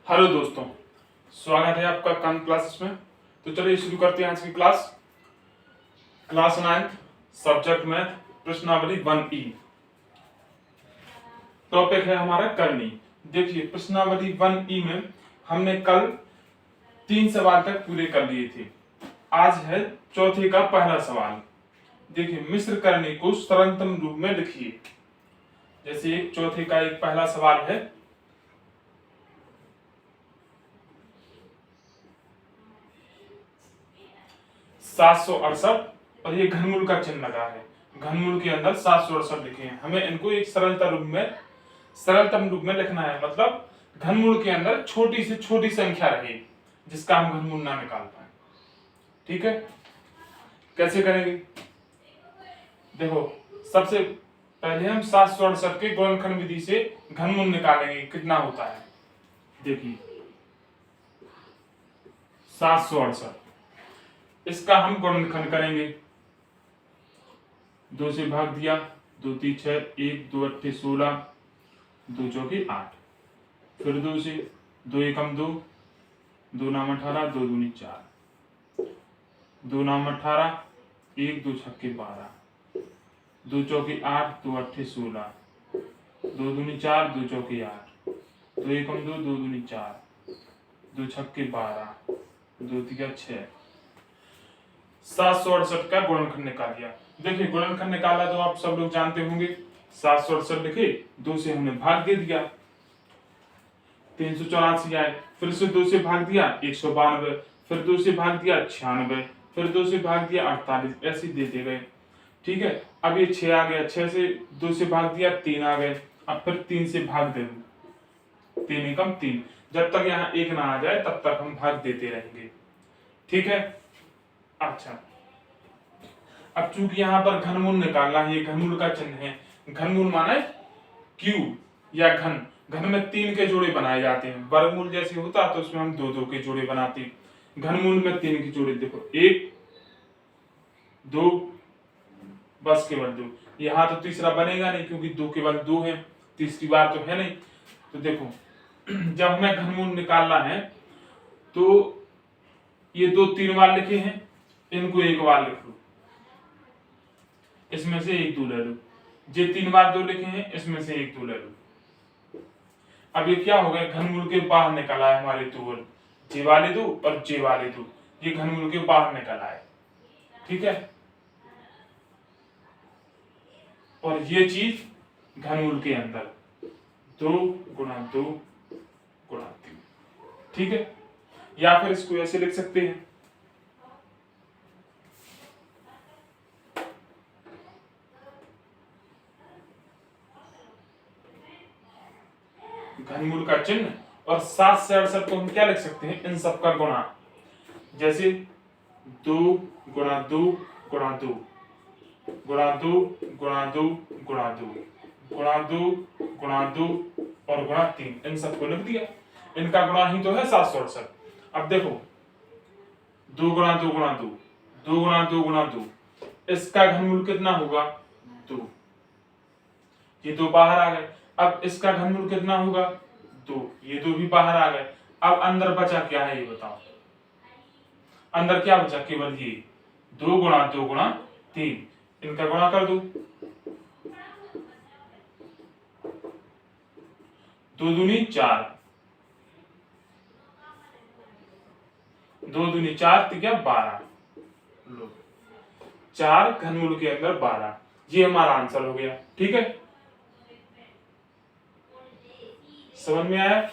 Hello दोस्तों, स्वागत है आपका कान क्लासेस में। तो चलिए शुरू करते हैं आज की क्लास। क्लास 9 सब्जेक्ट मैथ, प्रश्नावली 1E। टॉपिक है हमारा करनी। देखिए, प्रश्नावली 1E में हमने कल 3 सवाल तक पूरे कर लिए थे। आज है चौथे का पहला सवाल। देखिए, मिश्र करनी को सरलतम रूप में लिखिए। जैसे चौथे का एक पहला सवाल है, 768 और ये घनमूल का चिन्ह लगा है। घनमूल के अंदर 768 लिखे हैं। हमें इनको एक सरलतम रूप में लिखना है। मतलब घनमूल के अंदर छोटी से छोटी संख्या रहे जिसका हम घनमूल ना निकाल पाए। ठीक है, कैसे करेंगे? देखो, सबसे पहले हम 768 के गुणनखंड विधि से घनमूल निकालेंगे। कितना होता है? देखिए, 768 इसका हम गुणनखंड करेंगे। 2 से भाग दिया, 2 3 6, 1 2 8 16, 2 चौके 8। फिर 2 से, 2 एकम 2, 2 नाम 18, 2 दूनी 4, 2 नाम 18, 1 2 छक्के 12, 2 चौके 8, 2 8 16, 2 दूनी 4, 2 चौके 8, 2 एकम 2, 2 दूनी 4, 2 छक्के 12, 2 तिया 6। 768 का गुणनखंड निकाल दिया। देखिए, गुणनखंड निकाला तो आप सब लोग जानते होंगे। 768 लिखे, 2 से हमने भाग दे दिया, 384 आए। फिर से 2 से भाग दिया, 192। फिर 2 से भाग दिया, 96। फिर 2 से भाग दिया, 48। ऐसे देते गए। ठीक है, अब ये 6 आ गया। 6 से 2 से भाग दिया, 3 आ गए। अब फिर 3 से भाग दे दो, 3 एकम 3। जब तक यहाँ 1 ना आ जाए तब तक हम भाग देते रहेंगे। ठीक है, अच्छा, अब चूंकि यहाँ पर घनमूल निकालना है, ये घनमूल का चिन्ह है। घनमूल माने क्यूब या घन। घन में 3 के जोड़े बनाए जाते हैं। वर्गमूल जैसे होता तो उसमें हम 2 के जोड़े बनाते। घनमूल में 3 के जोड़े। देखो, 1 2, बस केवल 2। यहाँ तो तीसरा बनेगा नहीं क्योंकि 2 केवल 2 है, तीसरी बार तो है नहीं। तो देखो, जब हमें घनमूल निकालना है तो ये 2 3 बार लिखे हैं, इनको 1 बार लिख लो। इसमें से 1 2 ले लो। ये 3 बार 2 लिखे हैं, इसमें से 1 2 ले लो। अब ये क्या हो गया? घनमूल के बाहर निकला है हमारे 2। जे वाले 2 और जे वाले 2, ये घनमूल के बाहर निकला है। ठीक है, और ये चीज घनमूल के अंदर 2 गुणा 2 गुणा 3। ठीक है, या फिर इसको ऐसे लिख सकते हैं, घनमूल का चिन्ह। और 7 से 68 को हम क्या लिख सकते हैं? इन सब का गुणा। जैसे 2 गुणा 2 गुणा 2 गुणा 2 गुणा 2 गुणा 2 गुणा 2 गुणा 2 और गुणा 3। इन सबको लिख दिया। इनका गुणा ही तो है 768। अब देखो, 2 गुणा 2 गुणा 2, 2 गुणा 2 गुणा 2, इसका घनमूल कितना होगा? 2। ये 2 बाहर आ गए। अब इसका घनमूल कितना होगा? 2। ये 2 भी बाहर आ गए। अब अंदर बचा क्या है ये बताओ? अंदर क्या बचा? केवल ये 2 गुणा 2 गुणा 3। इनका गुणा कर दो। 2 दूनी 4, 2 दूनी 4 तिया 12। लो, 4 घनमूल के अंदर 12। ये हमारा आंसर हो गया। ठीक है, समझ में आया?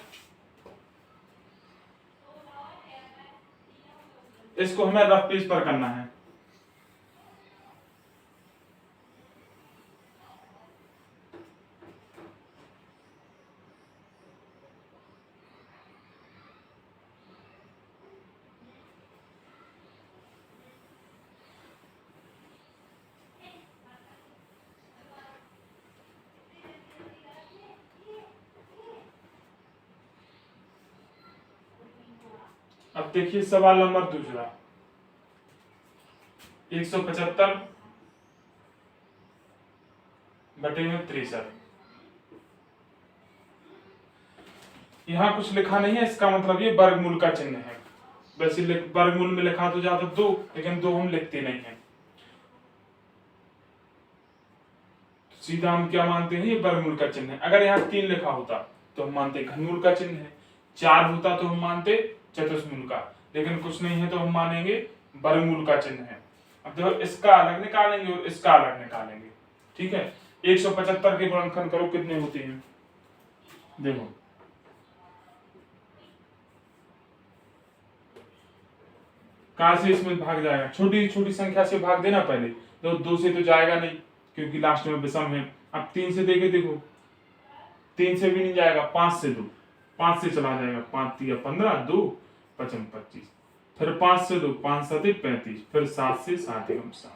इसको हमें रफ पेज पर करना है। अब देखिए सवाल नंबर दूसरा, 175 बटे में 63। यहाँ कुछ लिखा नहीं है, इसका मतलब ये वर्गमूल का चिन्ह है। वैसे वर्गमूल में लिखा तो जाता 2, लेकिन 2 हम लिखते नहीं है, सीधा हम क्या मानते हैं, ये वर्गमूल का चिन्ह है। अगर यहाँ 3 लिखा होता तो हम मानते घनमूल का चिन्ह है, 4 होता तो हम मानते चतुष्मूल का, लेकिन कुछ नहीं है तो हम मानेंगे वर्गमूल का चिन्ह है। अब देखो इसका अलग निकालेंगे और इसका अलग निकालेंगे, ठीक है। 175 के गुणनखंड करो, कितने होते हैं, देखो कहां से इसमें भाग जाएगा, छोटी छोटी संख्या से भाग देना पहले, तो 2 से तो जाएगा नहीं क्योंकि लास्ट में विषम है। अब 3 से देखे, देखो 3 से भी नहीं जाएगा, 5 से 2, 5 से चला जाएगा, 5 3 15, 2 5 25, फिर 5 से 2, 5 7 35, फिर 7 से 7 7,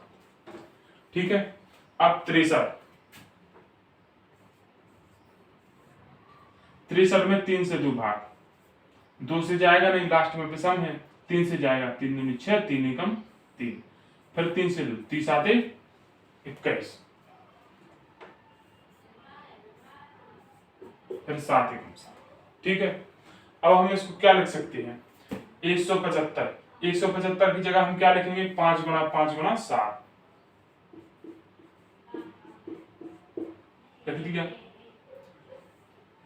ठीक है। अब 63 में 3 से 2 भाग, 2 से जाएगा नहीं, लास्ट में विषम है, 3 से जाएगा, 3 दूनी 6, 3 एकम 3, फिर 3 से 2, 3 7 21, फिर 7 एकम 7, ठीक है। अब हम इसको क्या लिख सकते हैं, 175 की जगह हम क्या लिखेंगे, 5 गुणा 5 गुणा 7, लिख दिया।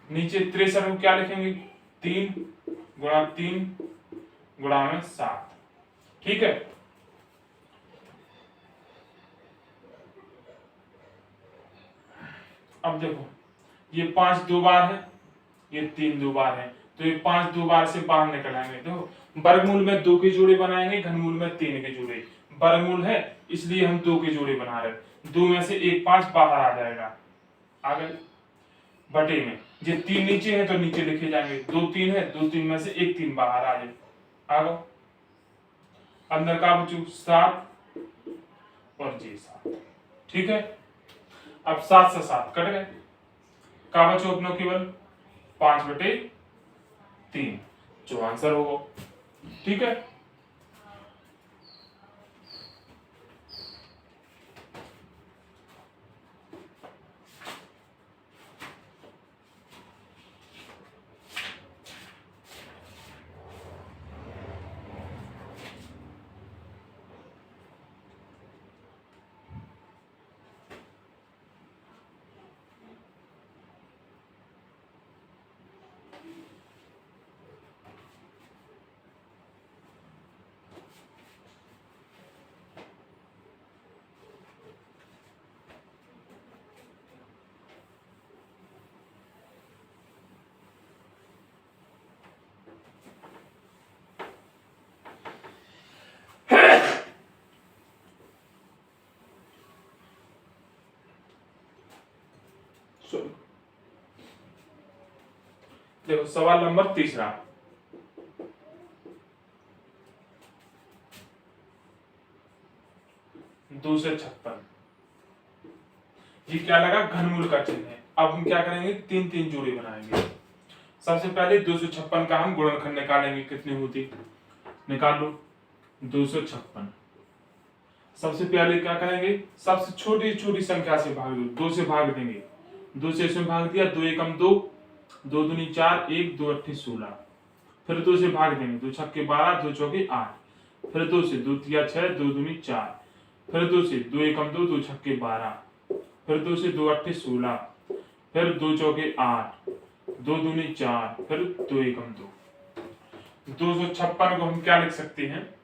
नीचे 63 को क्या लिखेंगे, 3 गुणा 3 गुणा में 7, ठीक है। अब देखो ये 5 2 बार है, ये 3 2 बार है, तो ये 5 2 बार से बाहर निकल आएंगे। देखो वर्गमूल में 2 के जोड़े बनाएंगे, घनमूल में 3 के जोड़े, वर्गमूल है इसलिए हम 2 के जोड़े बना रहे, 2 में से 1 5 बाहर आ जाएगा, आगे बटे में, ये 3 नीचे है तो नीचे लिखे जाएंगे, 2 3 है, 2 3 में से 1 3 बाहर आ जाए, आगे अंदर का बचू 7 और जी 7, ठीक है। अब 7 से 7 कट गए, का बचो अपना केवल 5/3, जो आंसर होगा, ठीक है। देखो सवाल नंबर 3, 2 से 56, ये क्या लगा, घनमूल का चिन्ह है। अब हम क्या करेंगे, 3 3 जोड़ी बनाएंगे। सबसे पहले 256 का हम गुणनखंड निकालेंगे, कितनी होती, निकाल लो 256। सबसे पहले क्या करेंगे, सबसे छोटी छोटी संख्या से भाग दो, 2 से भाग देंगे, 2 से इसमें भाग दिया, 2 एकम 2, 2 दूनी 4, 1 2 8 16, फिर 2 से भाग देंगे, 2 छक्के 12, 2 चौके 8, फिर 2 से 2 तिया 6, 2 दूनी 4, फिर 2 से 2 एकम 2, 2 छक्के 12, फिर 2 से 2 8 16, फिर 2 चौके 8, 2 दूनी 4, फिर 2 एकम 2। 256 को हम क्या लिख सकते हैं,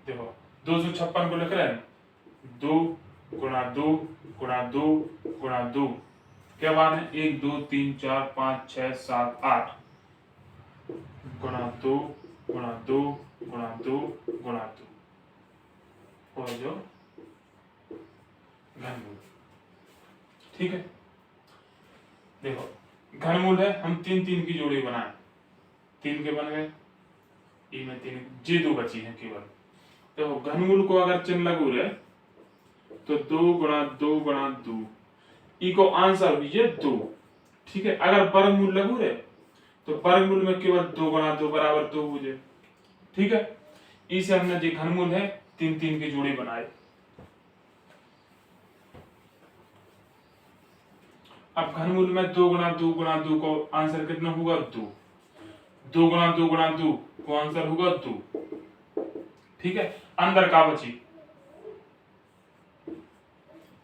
देखो 256 को लिख रहे हैं 2 गुणा 2 गुणा 2 गुणा 2, क्या मान है, 1 2 3 4 5 6 7 8, गुणा 2 गुणा 2 गुणा 2 गुणा 2, और जो घनमूल, ठीक है। देखो घनमूल है, हम 3 3 की जोड़ी बनाए, 3 के बन गए, ई में 3, जी 2 बची है केवल। देखो घनमूल को अगर चिन्ह लगू रहे तो 2 गुणा 2 गुणा 2, ई को आंसर हुई 2, ठीक है। अगर वर्गमूल लगू रहे तो वर्गमूल में केवल 2 गुणा 2 बराबर 2 हो जाए, ठीक है। ई से हमने जो घनमूल है 3 3 की जोड़ी बनाए। अब घनमूल में 2 को आंसर कितना होगा 2, 2 को आंसर होगा 2। ठीक है, अंदर का बची,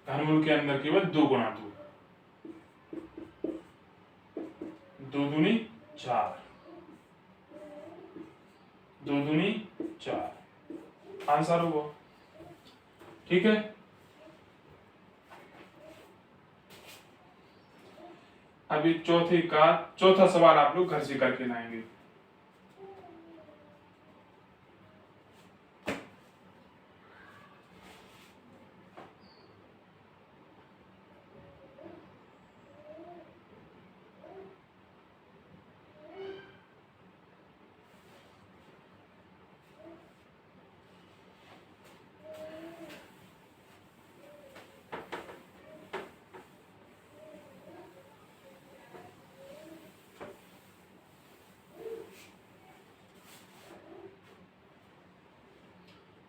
घनमूल के अंदर केवल 2 दूनी 4, 2 दूनी 4 आंसर होगा। ठीक है, अभी चौथा सवाल आप लोग घर से करके लाएंगे।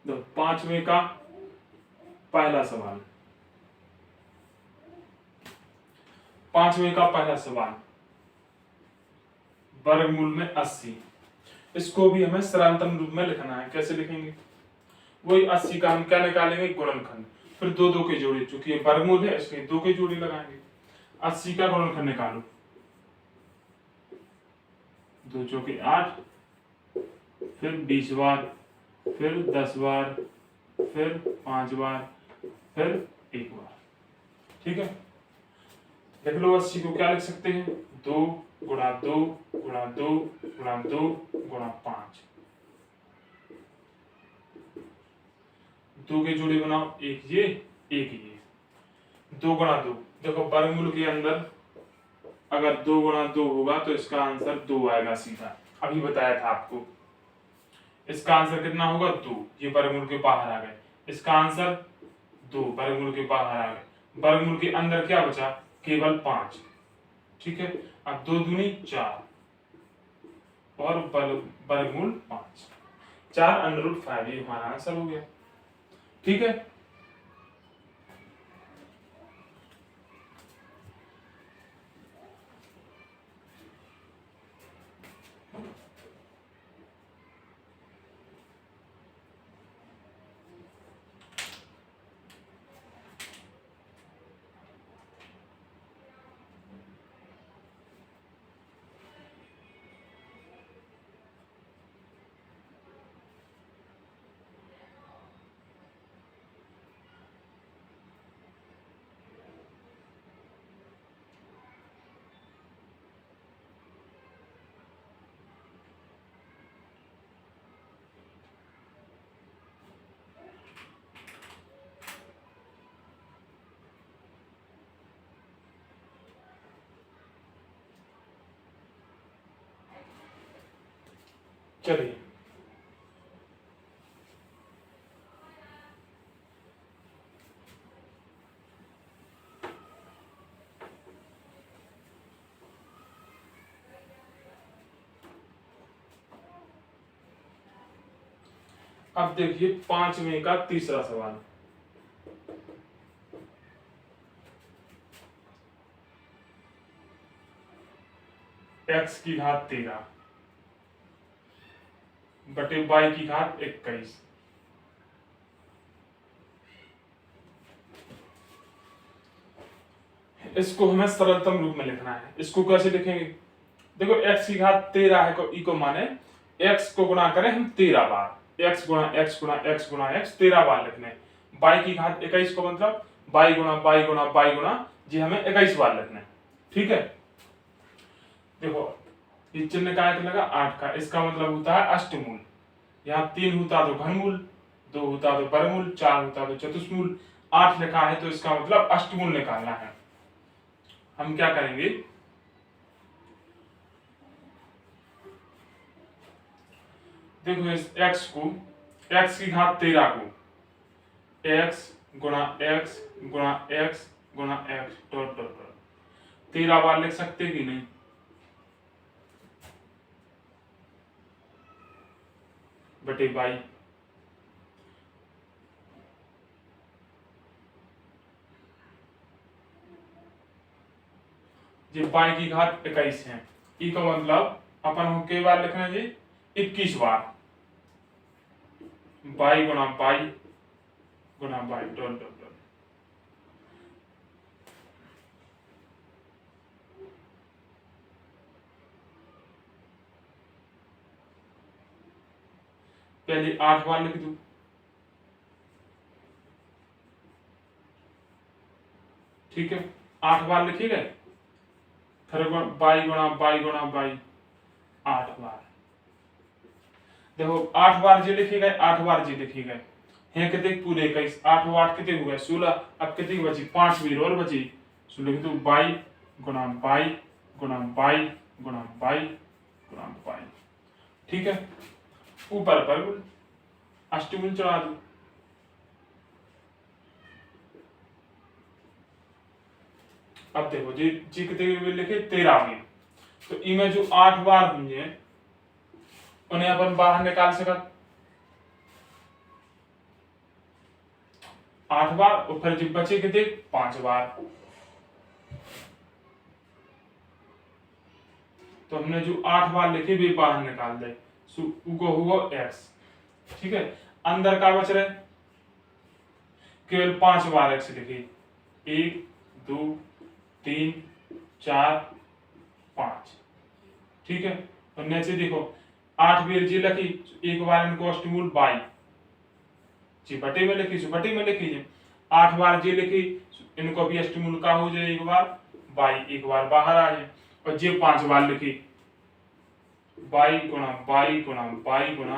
तो 5वें का पहला सवाल, 5वें का पहला सवाल, वर्गमूल में 80। इसको भी हमें सरलातम रूप में लिखना है। कैसे लिखेंगे? वही 80 का हम क्या निकालेंगे? गुणनखंड। फिर 2 के जोड़े, चूंकि ये वर्गमूल है इसलिए 2 के जोड़े लगाएंगे। 80 का गुणनखंड निकालो, 2 चौके 8, फिर 20 बार, फिर 10 बार, फिर 5 बार, फिर 1 बार। ठीक है, देख लो 80 को क्या लिख सकते हैं? 2 गुणा 2 गुणा 2 गुणा 2 गुणा 5। 2 के जोड़े बनाओ, एक ये एक ये, 2 गुणा 2। देखो वर्गमूल के अंदर अगर 2 गुणा 2 होगा तो इसका आंसर 2 आएगा सीधा। अभी बताया था आपको। इसका आंसर कितना होगा? 2। ये वर्गमूल के बाहर आ गए, इसका आंसर 2 वर्गमूल के बाहर आ गए। वर्गमूल के अंदर क्या बचा? केवल 5। ठीक है, अब 2 दूनी 4 और वर्गमूल 5, 4√5। ये हमारा आंसर हो गया। ठीक है, चलिए अब देखिए 5वें का तीसरा सवाल। x की घात 13 बटे y की घात 21। इसको हमें सरलतम रूप में लिखना है। इसको कैसे लिखेंगे? देखो x की घात 13 है को माने x को गुणा करें हम 13 बार, x गुणा x गुणा x गुणा x 13 बार लिखने। y की घात 21 को मतलब y गुणा y गुणा y गुणा जी हमें 21 बार लिखना है। ठीक है, देखो ये चिन्ह का लगा 8 का, इसका मतलब होता है अष्टमूल। यहाँ 3 होता तो घनमूल, 2 होता तो वर्गमूल, 4 होता तो चतुष्मूल, 8 लिखा है तो इसका मतलब अष्टमूल निकालना है। हम क्या करेंगे? देखो इस x को, x की घात 13 को x गुणा x गुणा x गुणा x डॉट डॉट डॉट 13 बार लिख सकते कि नहीं? बटे बाई। जी बाई की घात 21 है। ई का मतलब अपन को कई बार लिखना है जी 21 बार। बाई गुणा बाई गुणा बाई डॉट डॉट डॉट। पहले 8 बार लिख दू, ठीक है 8 बार लिखे गए। फिर बाई गुणा बाई गुणा बाई 8 बार। देखो 8 बार जी लिखे गए, 8 बार जी लिखे गए हैं कितने पूरे 21। 8 और 8 कितने हुए 16। अब कितनी बची 5 वीर और बची। सो लिख दो बाई गुणा बाई गुणा बाई गुणा बाई गुणा बाई, ठीक है। ऊपर पर अष्टमूल चढ़ा दो। अब देखो जी जी कितने वीर लिखे 13 वीर। तो इनमें जो 8 बार होंगे उन्हें अपन बाहर निकाल सका 8 बार, और फिर जब बचे कितने 5 बार। तो हमने जो 8 बार लिखे भी बाहर निकाल दे, उको हुआ x, ठीक है। अंदर का बच रहे केवल 5 बार x लिखे 1 2 3 4 5, ठीक है। और नीचे देखो 8 बेर जी लिखी, एक बार इनको अष्टमूल बाई जी बटे में लिखी, बटे में लिखी जी 8 बार जी लिखी, इनको भी अष्टमूल का हो जाए एक बार बाई, एक बार बाहर आ जाए। और जे 5 बार लिखी बाई गुणा बाई गुणा बाई गुणा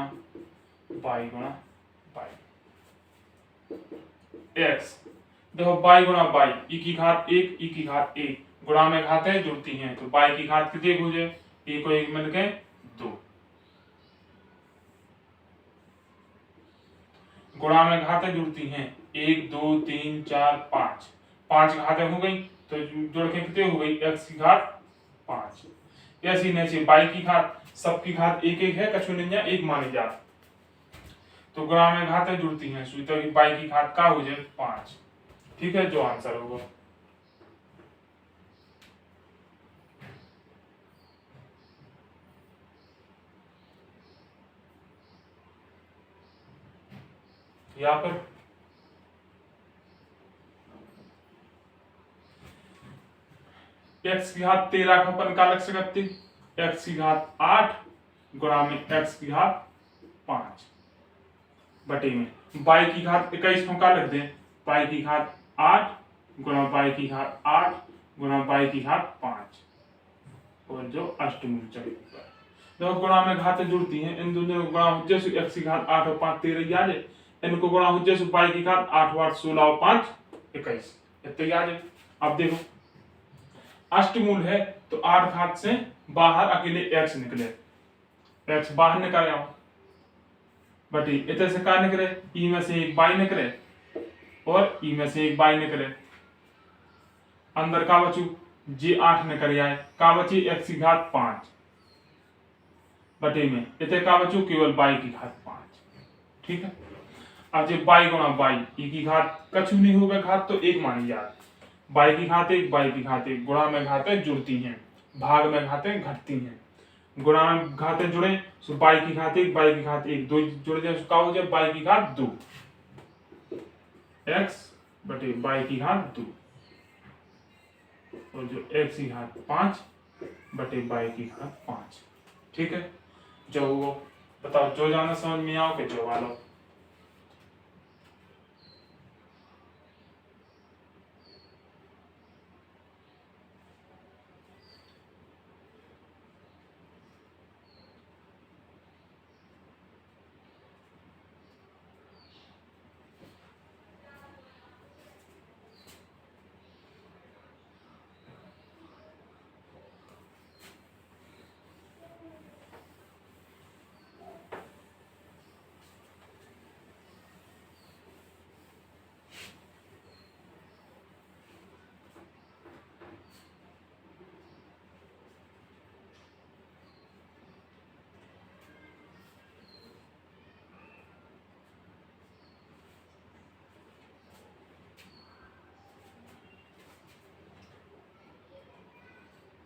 बाई गुणा बाई एक्स। देखो बाई गुणा बाई ई की घात 1 ई की घात 1, गुणा में घातें जुड़ती हैं तो बाई की घात कितनी हो जाए, एक को एक मिल गए 2। गुणा में घातें जुड़ती हैं 1 2 3 4 5, 5 घातें हो गई तो जोड़ के कितने हो गई x की घात 5। ऐसी नीचे बाई की घात, सबकी घात एक एक है, कछु नहीं है, एक मानी जात, तो गुणा में घातें जुड़ती हैं तो बाई की घात का हो जाए 5, ठीक है। जो आंसर होगा यहाँ पर x की घात 13 का अपन का लग सकते, x की घात 8 गुणा में x की घात 5 बटे में बाई की घात 21 को का लिख दें, बाई की घात 8 गुणा बाई की घात 8 गुणा बाई की घात 5, और जो अष्टमूल चढ़ेगा। देखो गुणा में घातें जुड़ती हैं, इन दोनों गुणा हो जैसे x की घात 8 और 5 13 आ जाए, इनको गुणा हो जैसे बाई की घात 8 और 8 16 और 5 21 इतने आ जाए। अब देखो अष्टमूल है तो 8 घात से बाहर अकेले x निकले, x बाहर निकाल आओ बटी इतने से क्या निकले, ई में से एक बाई निकले और ई में से एक बाई निकले, अंदर का बचू जी 8 निकल आए, का बची x की घात 5 बटे में इतने का बचू केवल बाई की घात 5, ठीक है। अब जब बाई गुणा बाई ई की घात कछु नहीं होगा घात तो एक मानी जाए, बाई की घात 1 बाई की घात 1, गुणा में घातें जुड़ती हैं भाग में घातें घटती हैं, गुणा में घातें जुड़े तो बाई की घात 1 बाई की घात 1 दो जुड़ जाए तो क्या हो जाए बाई की घात 2 x बटे बाई की घात 2, और जो x की घात 5 बटे बाई की घात 5, ठीक है। जो वो बताओ जो जाना समझ में आओ कि जो वालो।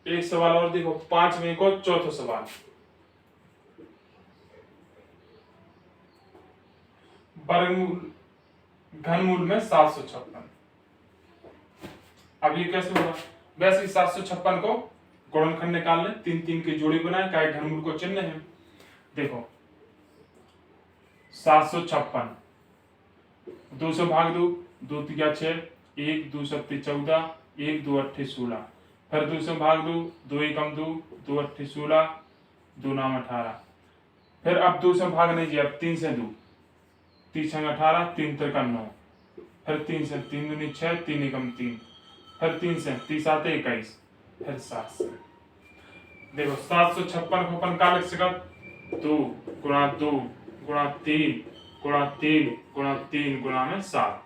एक सवाल और देखो, 5वें को चौथा सवाल। वर्गमूल घनमूल में 756। अब ये कैसे होगा? वैसे ही 756 को गुणनखंड निकाल लें, 3 3 की जोड़ी बनाए, का घनमूल को चिन्ह है। देखो 756 2 से भाग दो, 2 तिया 6, 1 2 सत्ती 14, 1 2 अट्ठे 16, फिर 2 से भाग दो, 2 एकम 2, 2 अट्ठे 16, 2 नाम 18, फिर अब 2 से भाग नहीं, अब 3 से 2, 3 संग 18, 3 त्रिकम 9, फिर 3 से 3 दूनी 6, 3 एकम 3, फिर 3 से 30 आते 21, फिर 7 से। देखो 756 को अपन का लिख सकते, 2 गुणा 2 गुणा 3 गुणा 3 गुणा 3 गुणा में 7।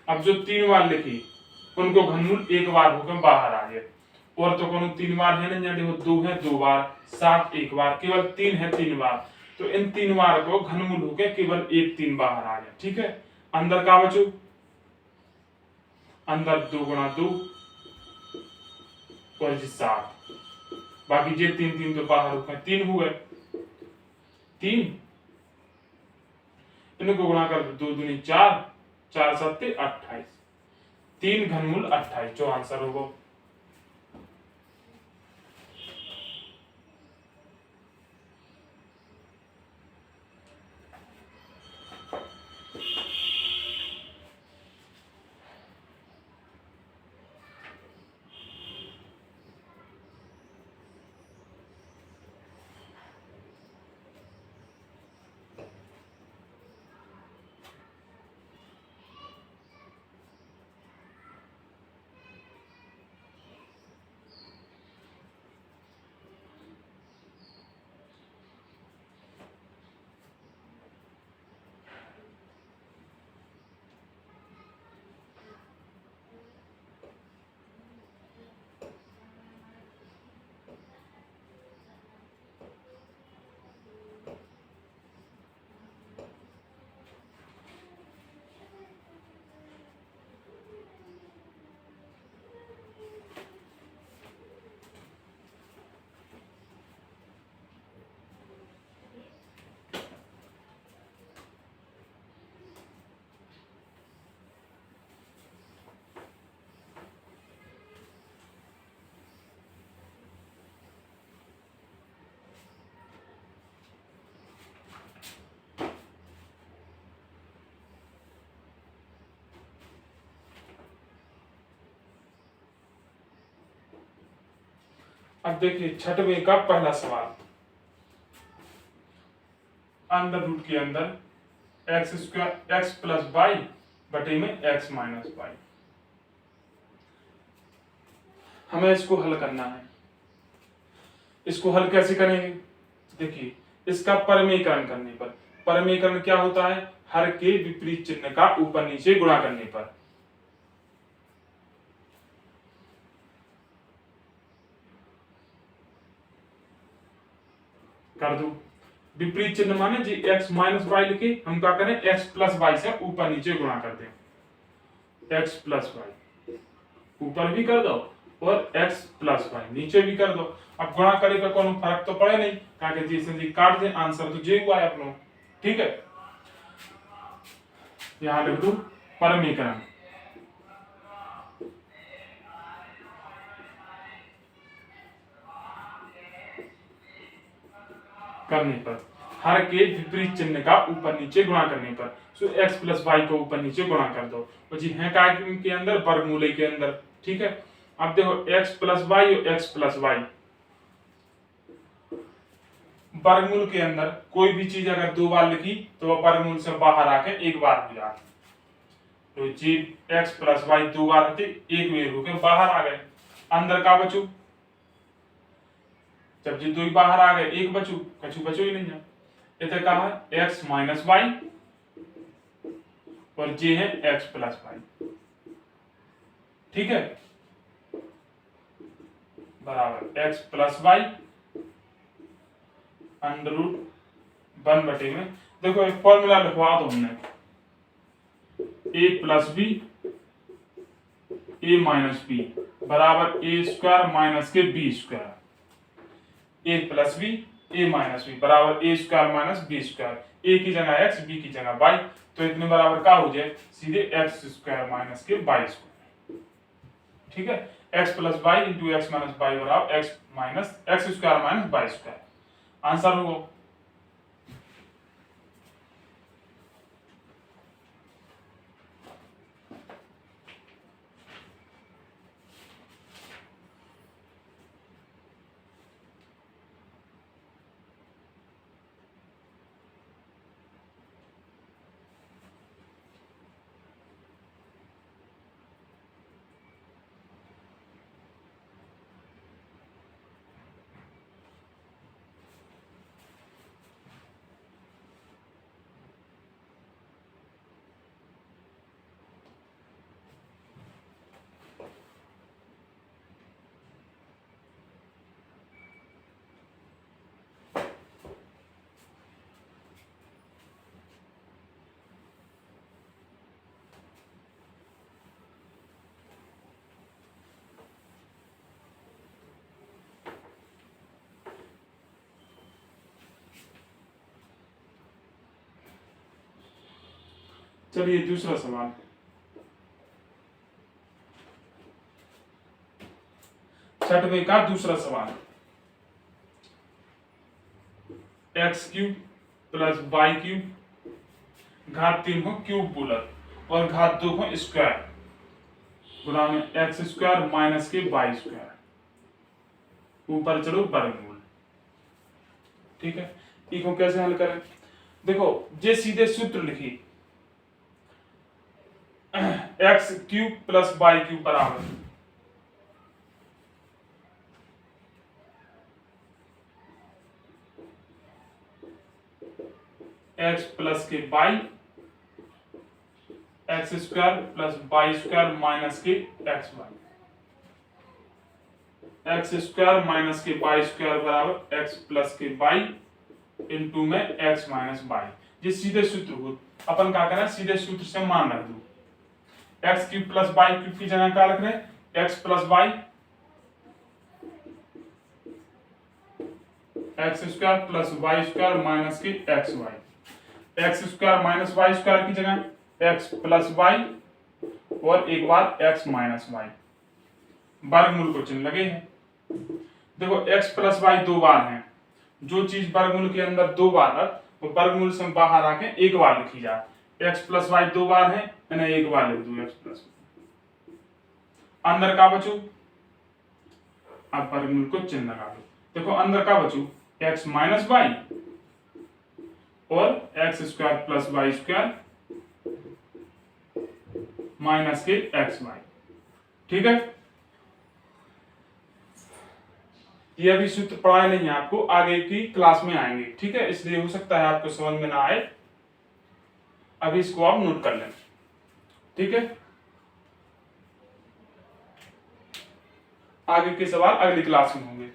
अब जो 3 बार लिखी उनको घनमूल एक बार होकर बाहर आ गए, और तो कोनो 3 बार है नहीं, देखो 2 है 2 बार, 7 एक बार, केवल 3 है 3 बार, तो इन 3 बार को घनमूल होकर केवल एक 3 बाहर आ गया। ठीक है, अंदर का बचो, अंदर 2 गुणा 2 और 7, बाकी जे 3 3 तो बाहर होकर 3 हो गए, 3 इनको गुणा कर 2 दूनी 4, 4 सत्ते 28, 3 घनमूल 28 जो आंसर होगा। अब देखिए 6वें का पहला सवाल, अंडर रूट के अंदर x square x plus y बटे में एक्स माइनस वाई। हमें इसको हल करना है। इसको हल कैसे करेंगे? देखिए इसका परमीकरण करने पर, परमीकरण क्या होता है? हर के विपरीत चिन्ह का ऊपर नीचे गुणा करने पर। कर दो विपरीत चिन्ह माने जी x माइनस वाई लिखे, हम क्या करें x प्लस वाई से ऊपर नीचे गुणा कर दें। x प्लस वाई ऊपर भी कर दो और x प्लस वाई नीचे भी कर दो। अब गुणा करे का कोई फर्क तो पड़े नहीं, क्या जैसे जी काट दे, आंसर तो जे हुआ है अपनो। ठीक है, यहां लिख दो परमीकरण करने पर, हर के विपरीत चिन्ह का ऊपर नीचे गुणा करने पर, सो x प्लस वाई को ऊपर नीचे गुणा कर दो। और जी है काय के अंदर, वर्गमूल के अंदर। ठीक है, अब देखो x प्लस वाई और x प्लस वाई, वर्गमूल के अंदर कोई भी चीज अगर 2 बार लिखी तो वह वर्गमूल से बाहर आके एक बार हो जाती। तो जी x प्लस वाई 2 बार होती, एक बार होके बाहर आ गए, अंदर का बचू, जब जी 2 बाहर आ गए एक बचू, कछु बचो ही नहीं है। इधर कहा है x माइनस वाई और जे है x प्लस वाई। ठीक है, बराबर x plus y under root 1 बटे में, देखो एक फॉर्मूला लिखवा दो हमने, a plus b a minus b बराबर ए स्क्वायर माइनस के b square, a plus b a minus b बराबर a square minus b square, a की जगह एक्स बी की जगह वाई, तो इतने बराबर क्या हो जाए सीधे एक्स स्क्वायर माइनस के वाई स्क्वायर। ठीक है, x plus y into x minus y बराबर x minus x square minus y square. Answer होगा चलिए दूसरा सवाल, छठवें का दूसरा सवाल, x cube plus y cube घात 3 को क्यूब बोला और घात 2 को स्क्वायर गुणा में एक्स स्क्वायर माइनस के वाई स्क्वायर, ऊपर चलो वर्गमूल। ठीक है, इसको कैसे हल करें? देखो जे सीधे सूत्र लिखी x cube plus y cube बराबर एक्स प्लस के y x square plus y square minus के x y, x square minus के वाई स्क्वायर बराबर एक्स प्लस के वाई इंटू में एक्स माइनस वाई। ये सीधे सूत्र हो, अपन क्या करें सीधे सूत्र से मान रख दो, x cube plus y cube की जगह क्या रख रहे हैं x plus y x square plus y square minus के x y, x square minus y square की जगह एक्स प्लस वाई और एक बार एक्स माइनस वाई, वर्गमूल को चिन्ह लगे हैं। देखो एक्स प्लस वाई दो बार है, जो चीज वर्गमूल के अंदर दो बार है वो वर्गमूल से बाहर आके एक बार लिखी जाए, एक्स प्लस वाई दो बार है मैंने एक बार लिख दू एक्स प्लस, अंदर का बचू अब वर्गमूल को चिन्ह लगा दो, देखो अंदर का बचू एक्स माइनस वाई और x square plus y square minus के एक्स वाई। ठीक है, ये अभी सूत्र पढ़ाए नहीं है आपको, आगे की क्लास में आएंगे। ठीक है, इसलिए हो सकता है आपको समझ में ना आए, अभी इसको आप नोट कर लें। ठीक है, आगे के सवाल अगली क्लास में होंगे।